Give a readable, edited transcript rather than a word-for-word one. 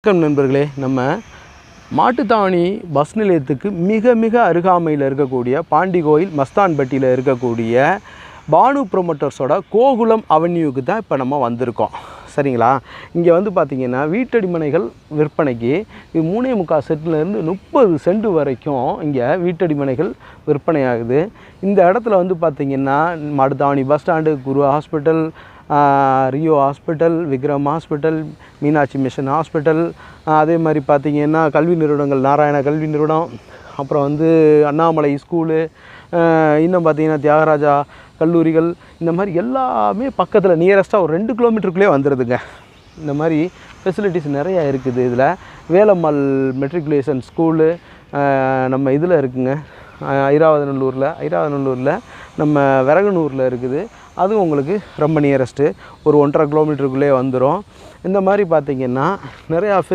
வணக்கம் நண்பர்களே. நம்ம மாட்டுத்தாவணி பஸ் நிலையத்துக்கு மிக மிக அருகாமையில் இருக்கக்கூடிய பாண்டி கோயில் மஸ்தான்பட்டியில் இருக்கக்கூடிய பானு ப்ரொமோட்டர்ஸோட கோகுலம் அவென்யூக்கு தான் இப்போ நம்ம வந்திருக்கோம். சரிங்களா? இங்கே வந்து பார்த்திங்கன்னா வீட்டடிமனைகள் விற்பனைக்கு இது 3.25 சென்ட்லேருந்து 30 சென்ட் வரைக்கும் இங்கே வீட்டடிமனைகள் விற்பனை ஆகுது. இந்த இடத்துல வந்து பார்த்திங்கன்னா Mattuthavani bus stand, Guru hospital, Rio hospital, Vikram hospital, Meenakshi mission hospital, அதே மாதிரி பார்த்திங்கன்னா கல்வி நிறுவனங்கள், நாராயண கல்வி நிறுவனம், அப்புறம் வந்து அண்ணாமலை ஸ்கூலு, இன்னும் பார்த்திங்கன்னா தியாகராஜா கல்லூரிகள், இந்த மாதிரி எல்லாமே பக்கத்தில் நியரஸ்ட்டாக ஒரு 2 கிலோமீட்டருக்குள்ளே வந்துடுதுங்க. இந்த மாதிரி ஃபெசிலிட்டிஸ் நிறையா இருக்குது. இதில் வேலம்மாள் மெட்ரிகுலேஷன் ஸ்கூலு நம்ம இதில் இருக்குங்க, ஐராவதநல்லூரில் நம்ம விறகுனூரில் இருக்குது. அதுவும் உங்களுக்கு ரொம்ப நியரஸ்ட்டு ஒரு 1.5 கிலோமீட்டருக்குள்ளே வந்துடும். இந்த மாதிரி பார்த்திங்கன்னா நிறையா